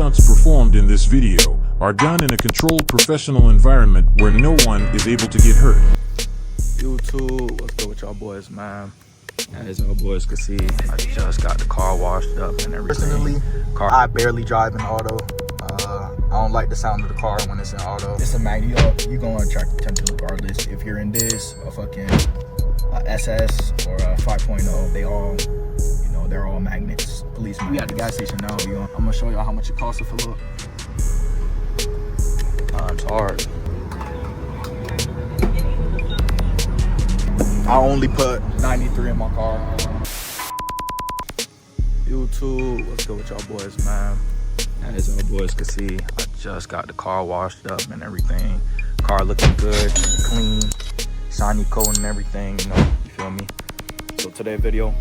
stunts performed in this video are done in a controlled professional environment where no one is able to get hurt. YouTube, what's good with y'all boys, man? As y'all boys can see, I just got the car washed up and everything. Personally, I barely drive in auto. I don't like the sound of the car when it's in auto. It's a magnet. You gonna attract attention regardless. If you're in this, a fucking SS or a 5.0, they all, you know, they're all magnets. Police magnets. We at the gas station now. I'm gonna show y'all how much it costs to fill up. It's hard. I only put 93 in my car. YouTube, what's good with y'all boys, man? As y'all boys can see, I just got the car washed up and everything. Car looking good, clean, shiny coat and everything, you know, you feel me? So today's video,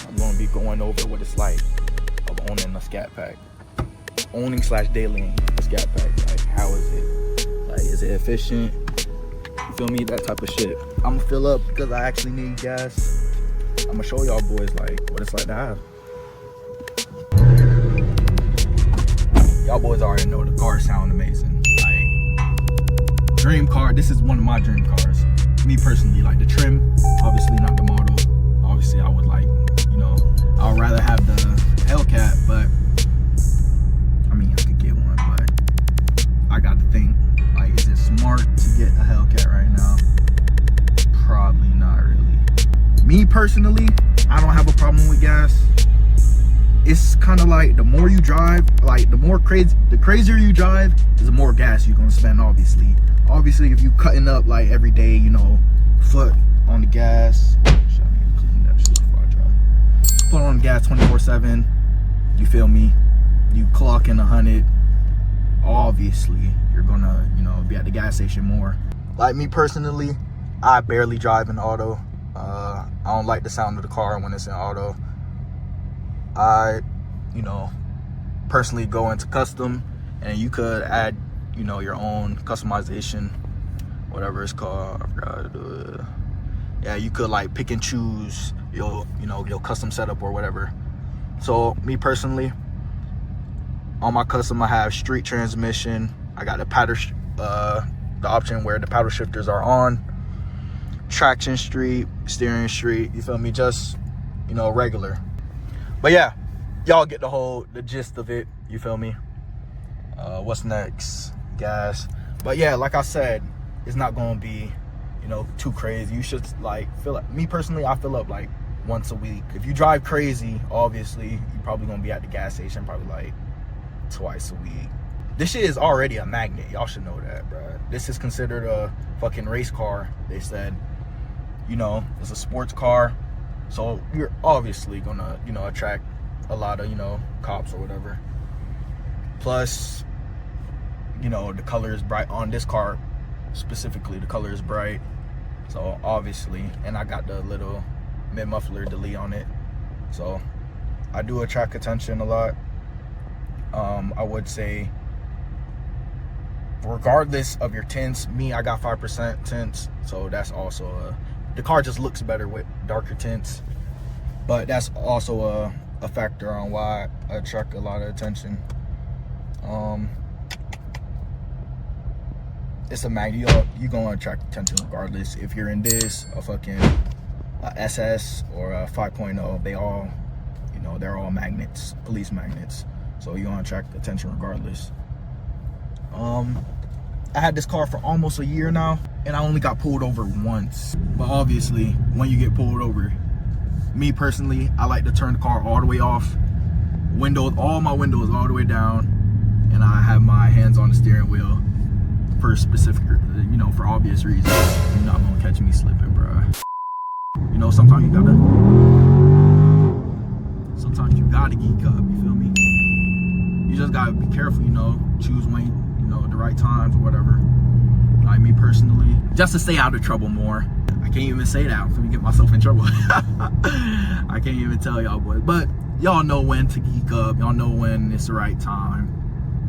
I'm gonna be going over what it's like of owning a Scat Pack. Owning / dailying a Scat Pack. Like, how is it? Like, is it efficient? You feel me? That type of shit. I'm gonna fill up because I actually need gas. I'm gonna show y'all boys like what it's like to have. Y'all boys already know the cars sound amazing. Like, dream car. This is one of my dream cars. Me personally, like the trim, obviously not the model. Obviously, I would like, you know, I'd rather have the Hellcat, but I mean, I could get one, but I got to think, like, is it smart to get a Hellcat right now? Probably not really. Me personally, I don't have a problem with gas. It's kind of like the more you drive, like the crazier you drive, is the more gas you're gonna spend. Obviously, if you cutting up like every day, you know, foot on the gas. Clean that shit before I drive. Foot on the gas 24/7. You feel me? You clocking 100. Obviously, you're gonna, you know, be at the gas station more. Like me personally, I barely drive in auto. I don't like the sound of the car when it's in auto. I, you know, personally go into custom, and you could add, you know, your own customization, whatever it's called. I forgot to do it. Yeah, you could like pick and choose your, you know, your custom setup or whatever. So me personally, on my custom, I have street transmission. I got the option where the paddle shifters are on. Traction street, steering street. You feel me? Just, you know, regular. But yeah, y'all get the gist of it. You feel me? What's next? Gas. But yeah, like I said, it's not gonna be, you know, too crazy. You should like fill up. Me personally, I fill up like once a week. If you drive crazy, obviously, you're probably gonna be at the gas station probably like twice a week. This shit is already a magnet. Y'all should know that, bro. This is considered a fucking race car, they said. You know, it's a sports car. So you're obviously gonna, you know, attract a lot of, you know, cops or whatever. Plus, you know, the color is bright on this car specifically. The color is bright. So obviously, and I got the little mid muffler delete on it. So I do attract attention a lot. I would say, regardless of your tints, I got 5% tints, so that's also the car just looks better with darker tints, but that's also a factor on why I attract a lot of attention. It's a magnet. You gonna attract attention regardless. If you're in this, a fucking SS or a 5.0, they all, you know, they're all magnets, police magnets, so you're gonna attract attention regardless. I had this car for almost a year now, and I only got pulled over once. But obviously, when you get pulled over, me personally, I like to turn the car all the way off. All my windows all the way down, and I have my hands on the steering wheel for specific, you know, for obvious reasons. You're not gonna catch me slipping, bro. You know, sometimes you gotta geek up, you feel me? You just gotta be careful, you know, choose when you know, the right times or whatever. Like me personally, just to stay out of trouble more. I can't even say that. I'm gonna get myself in trouble. I can't even tell y'all boys. But y'all know when to geek up. Y'all know when it's the right time.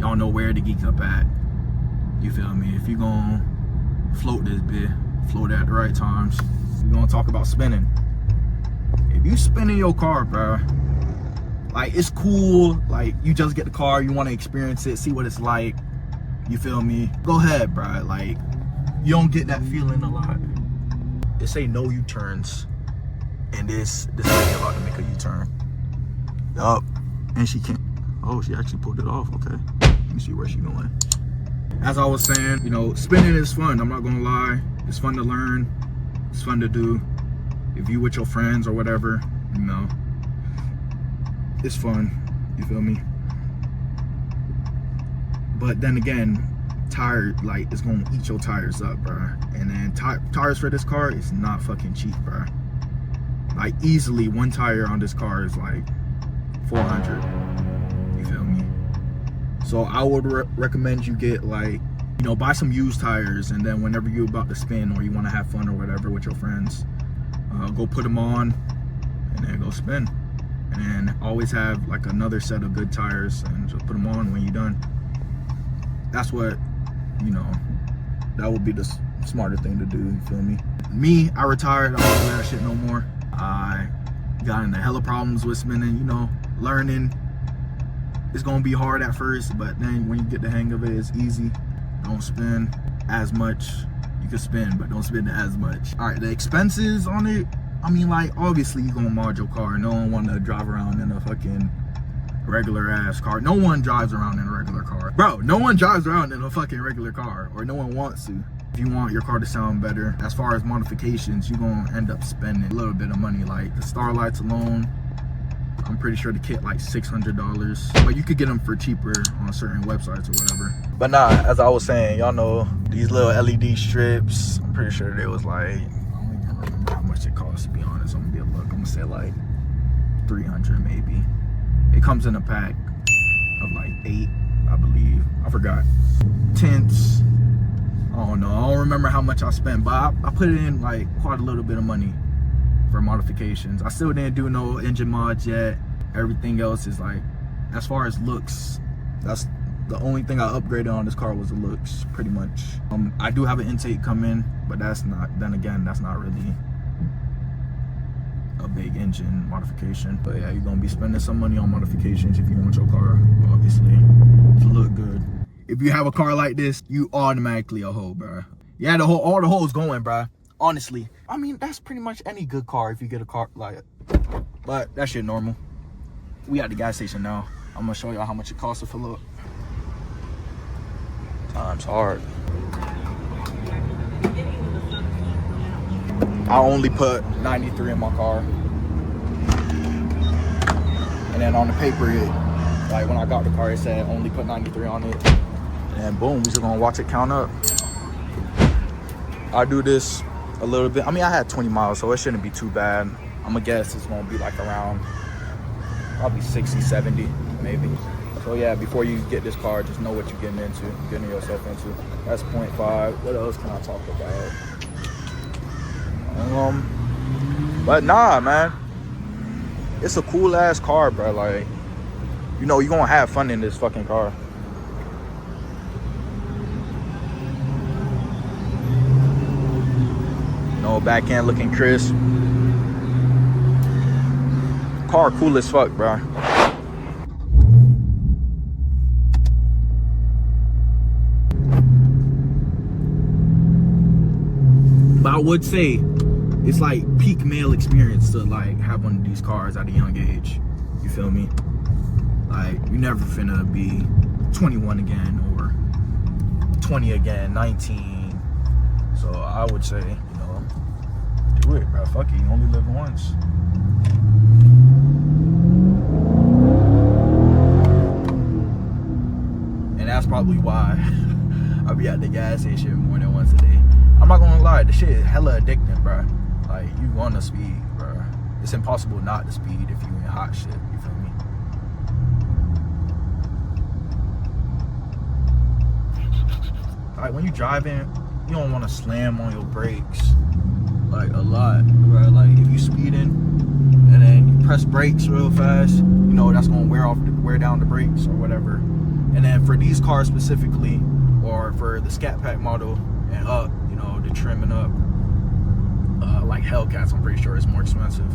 Y'all know where to geek up at. You feel me? If you gonna float this bit, float at the right times. We're gonna talk about spinning. If you spinning your car, bro, Like, it's cool. Like, you just get the car, you want to experience it, see what it's like. You feel me? Go ahead, bro. Like, you don't get that feeling a lot. They say no U-turns, and this lady about to make a U-turn. Yup. And she can't. Oh, she actually pulled it off. Okay. Let me see where she going. As I was saying, you know, spinning is fun. I'm not gonna lie. It's fun to learn. It's fun to do. If you with your friends or whatever, you know, it's fun. You feel me? But then again, tire, like, it's gonna eat your tires up, bro. And then tires for this car is not fucking cheap, bro. Like, easily one tire on this car is like 400. You feel me? So I would recommend you get, like, you know, buy some used tires, and then whenever you're about to spin or you want to have fun or whatever with your friends, go put them on and then go spin. And then always have like another set of good tires and just put them on when you're done. That's what, you know, that would be the smarter thing to do. You feel me? Me, I retired. I don't do that shit no more. I got into hella problems with spinning. You know, learning. It's gonna be hard at first, but then when you get the hang of it, it's easy. Don't spin as much. You can spin, but don't spin as much. All right, the expenses on it. I mean, like, obviously you're gonna mod your car. No one want to drive around in a fucking regular ass car. No one drives around in a regular car. Bro, no one drives around in a fucking regular car, or no one wants to. If you want your car to sound better, as far as modifications, you're gonna end up spending a little bit of money. Like the starlights alone, I'm pretty sure the kit like $600, but you could get them for cheaper on certain websites or whatever. But nah, as I was saying, y'all know these little LED strips, I'm pretty sure they was like, I don't even remember how much it cost, to be honest. I'm gonna be a look. I'm gonna say like 300 maybe. It comes in a pack of like 8, I believe. I forgot. Tints. I don't know. I don't remember how much I spent, but I put it in like quite a little bit of money for modifications. I still didn't do no engine mods yet. Everything else is like, as far as looks, that's the only thing I upgraded on this car was the looks, pretty much. I do have an intake come in, but that's not, then again, that's not really a big engine modification. But yeah, you're gonna be spending some money on modifications if you want your car, obviously, to look good. If you have a car like this, you automatically a hoe, bro. Yeah, all the hoes going, bro. Honestly, I mean, that's pretty much any good car if you get a car like it. But that shit normal. We at the gas station now. I'm gonna show y'all how much it costs to fill up. Time's hard. I only put 93 in my car. And then on the paper, like when I got the car, it said only put 93 on it. And boom, we just gonna watch it count up. I do this a little bit. I mean, I had 20 miles, so it shouldn't be too bad. I'm gonna guess it's gonna be like around probably 60, 70, maybe. So yeah, before you get this car, just know what you're getting yourself into. That's 0.5. What else can I talk about? But nah, man, it's a cool ass car, bro. Like, you know, you're gonna have fun in this fucking car. No, back end looking crisp. Car cool as fuck, bro. But I would say it's like peak male experience to like have one of these cars at a young age. You feel me? Like, you're never finna be 21 again or 20 again, 19. So I would say, you know, do it, bro. Fuck it, you only live once. And that's probably why I be at the gas station more than once a day. I'm not gonna lie, the shit is hella addicting, bro. Like, you wanna speed, bro. It's impossible not to speed if you in hot shit, you feel me? Like, when you driving, you don't wanna slam on your brakes, like, a lot, bro. Like, if you speeding, and then you press brakes real fast, you know, that's gonna wear down the brakes or whatever. And then for these cars specifically, or for the Scat Pack model and up, you know, the trimming up, like Hellcats, I'm pretty sure it's more expensive.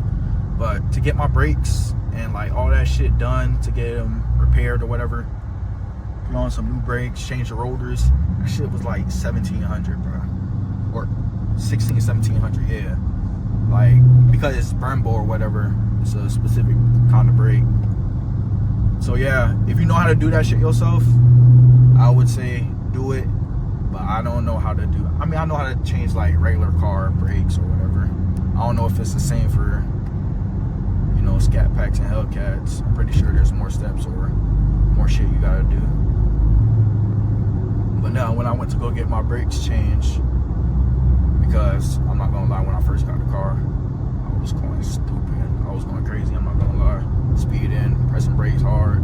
But to get my brakes and like all that shit done to get them repaired or whatever, put on some new brakes, change the rotors, that shit was like 1,700, bro, or 1,700, yeah. Like, because it's Brembo or whatever, it's a specific kind of brake. So yeah, if you know how to do that shit yourself, I would say do it. But I don't know how to do it. I mean, I know how to change like regular car brakes or whatever. I don't know if it's the same for, you know, Scat Packs and Hellcats. I'm pretty sure there's more steps or more shit you gotta do. But now, when I went to go get my brakes changed, because I'm not gonna lie, when I first got the car, I was going stupid. I was going crazy, I'm not gonna lie. Speeding, pressing brakes hard.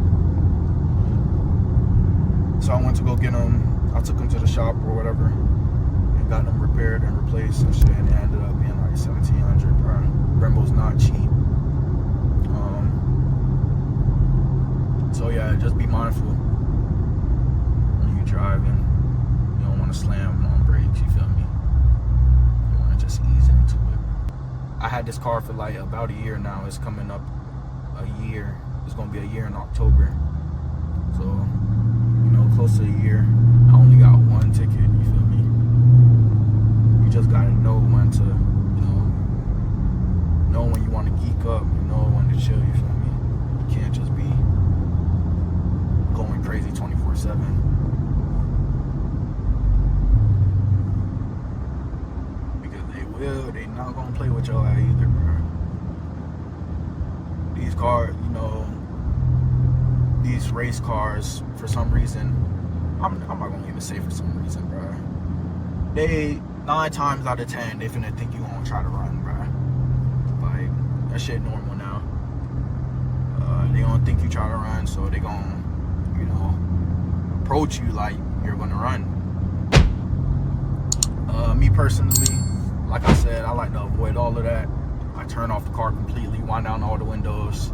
So I went to go get them. I took them to the shop or whatever and got them repaired and replaced and shit, and it ended up being like 1,700, bro. Brembo's not cheap. So yeah, just be mindful when you're driving. You don't want to slam on brakes, you feel me? You want to just ease into it. I had this car for like about a year now. It's coming up a year. It's gonna be a year in October. So, you know, close to a year. I only got one ticket, you feel me? You just gotta know when to, you know when you want to geek up, you know when to chill, you feel me? You can't just be going crazy 24/7. Because they not gonna play with your ass either, bro. These cars, you know, these race cars, for some reason, I'm not gonna even say for some reason, bro. They 9 times out of 10, they finna think you gonna try to run, bro. Like, that shit normal now. They don't think you try to run, so they gonna, you know, approach you like you're gonna run. Me personally, like I said, I like to avoid all of that. I turn off the car completely, wind down all the windows.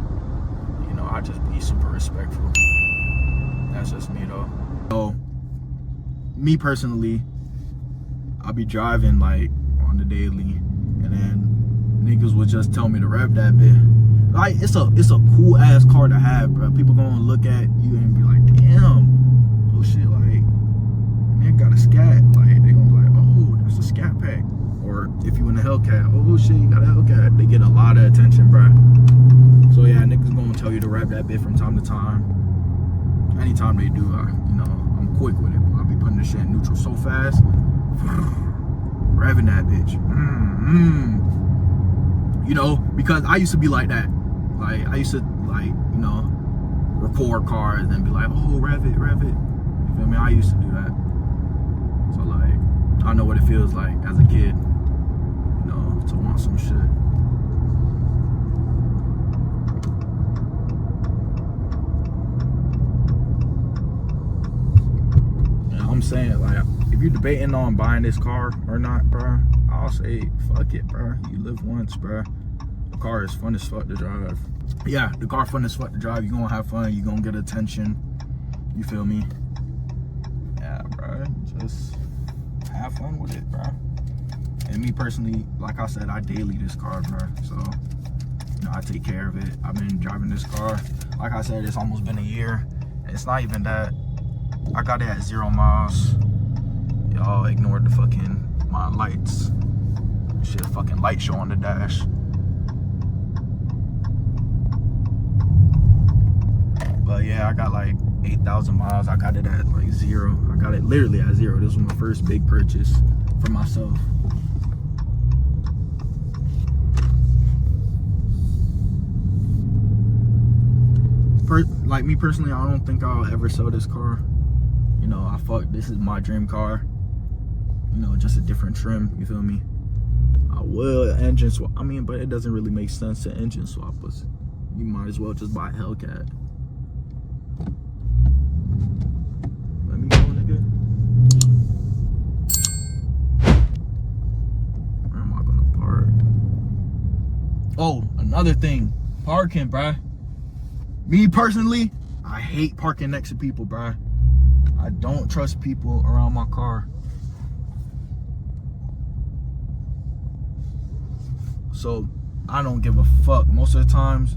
You know, I just be super respectful. That's just me though. So, me personally, I be driving like on the daily, and then niggas would just tell me to rev that bit. Like, it's a cool ass car to have, bro. People gonna look at you and be like, damn, oh shit, like, nigga got a Scat. Like, they gonna be like, oh, that's a Scat Pack. Or if you in a Hellcat, oh shit, you got a Hellcat. They get a lot of attention, bro. So yeah, niggas gonna tell you to rev that bit from time to time. Anytime they do, you know, I'm quick with it. I'll be putting this shit in neutral so fast, revving that bitch. You know, because I used to be like that. Like, I used to, like, you know, record cars and be like, oh, rev it, rev it. You feel me? I used to do that. So, like, I know what it feels like as a kid, you know, to want some shit. I'm saying, like, if you're debating on buying this car or not, bro, I'll say fuck it, bro. You live once, bro. The car is fun as fuck to drive. Yeah, the car fun as fuck to drive. You're gonna have fun, you're gonna get attention, you feel me? Yeah, bro, just have fun with it, bro. And me personally, like I said, I daily this car, bro. So, you know, I take care of it. I've been driving this car, like I said, it's almost been a year. It's not even that. I got it at 0 miles. Y'all ignored the fucking, my lights. Shit, fucking light show on the dash. But yeah, I got like 8,000 miles. I got it at like 0. I got it literally at 0. This was my first big purchase for myself. Like me personally, I don't think I'll ever sell this car. You know, this is my dream car. You know, just a different trim, you feel me? I will engine swap. I mean, but it doesn't really make sense to engine swap us. You might as well just buy a Hellcat. Let me go, nigga. Where am I gonna park? Oh, another thing. Parking, bruh. Me personally, I hate parking next to people, bruh. I don't trust people around my car. So I don't give a fuck. Most of the times,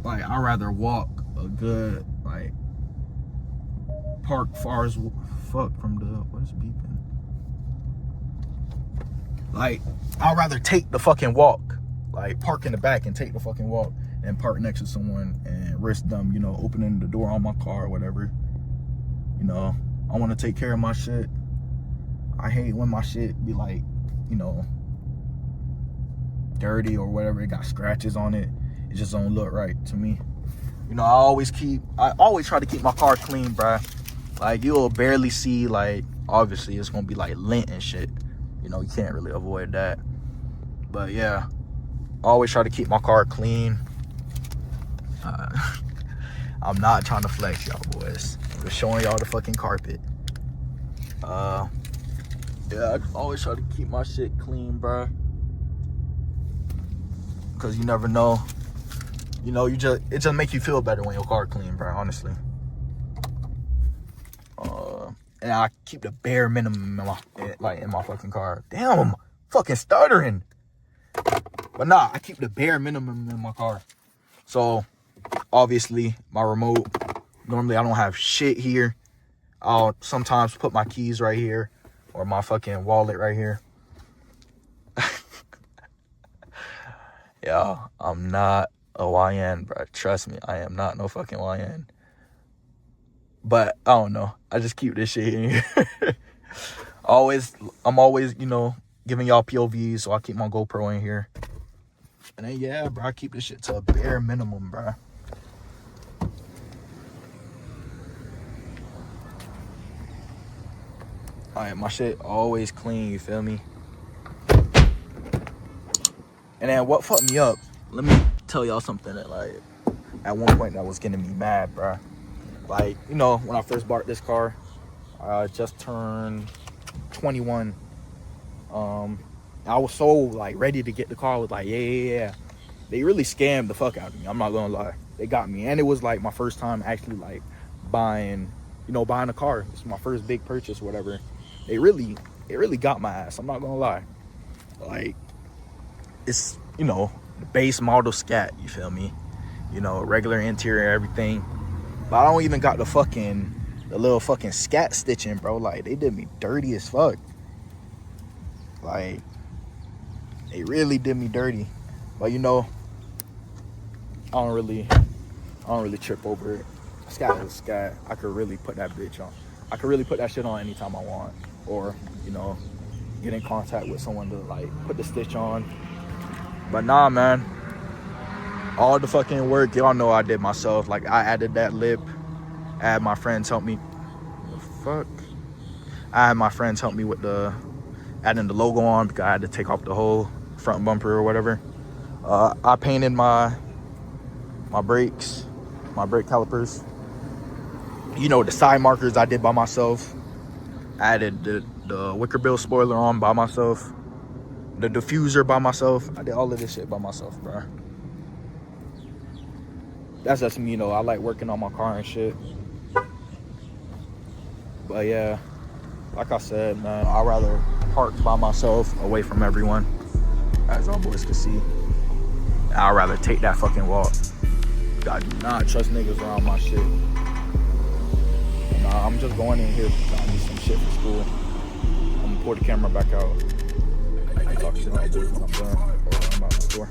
like, I'd rather walk a good, like, park far as fuck from the, what is beeping? Like, I'd rather take the fucking walk. Like, park in the back and take the fucking walk and park next to someone and risk them, you know, opening the door on my car or whatever. You know, I want to take care of my shit. I hate when my shit be like, you know, dirty or whatever. It got scratches on it. It just don't look right to me. You know, I always try to keep my car clean, bruh. Like, you'll barely see, like, obviously it's gonna be like lint and shit. You know, you can't really avoid that. But yeah, I always try to keep my car clean. I'm not trying to flex, y'all boys. I'm just showing y'all the fucking carpet. Yeah, I always try to keep my shit clean, bruh. Cause you never know. You know, it just make you feel better when your car clean, bruh, honestly. And I keep the bare minimum in my fucking car. Damn, I'm fucking stuttering. But nah, I keep the bare minimum in my car. So, obviously, my remote, normally I don't have shit here. I'll sometimes put my keys right here or my fucking wallet right here. Yo, I'm not a YN, bro. Trust me, I am not no fucking YN. But I don't know. I just keep this shit in here. I'm always, you know, giving y'all POVs, so I keep my GoPro in here. And then yeah, bro, I keep this shit to a bare minimum, bro. Alright, my shit always clean, you feel me? And then what fucked me up, let me tell y'all something that, like, at one point that was getting me mad, bro. Like, you know, when I first bought this car, I just turned 21. I was so, like, ready to get the car. I was like, yeah. They really scammed the fuck out of me. I'm not gonna lie. They got me. And it was, like, my first time actually, like, buying a car. It's my first big purchase, whatever. It really got my ass. I'm not gonna lie. Like, it's, you know, the base model scat, you feel me? You know, regular interior, everything. But I don't even got the little fucking scat stitching, bro. Like, they did me dirty as fuck. Like, they really did me dirty. But, you know, I don't really trip over it. Scat is scat. I could really put that bitch on. I could really put that shit on anytime I want. Or, you know, get in contact with someone to, like, put the stitch on. But nah, man. All the fucking work, y'all know I did myself. Like, I added that lip. I had my friends help me. The fuck? I had my friends help me with adding the logo on because I had to take off the whole front bumper or whatever. I painted my brakes, my brake calipers. You know, the side markers I did by myself. I added the wicker bill spoiler on by myself. The diffuser by myself. I did all of this shit by myself, bro. That's just me, you know. I like working on my car and shit. But yeah, like I said, man, I'd rather park by myself away from everyone, as all boys can see. I'd rather take that fucking walk. I do not trust niggas around my shit. And, I'm just going in here because I need some shit for school. I'm gonna pull the camera back out. I'll talk shit like this when I'm done or when I'm out the store.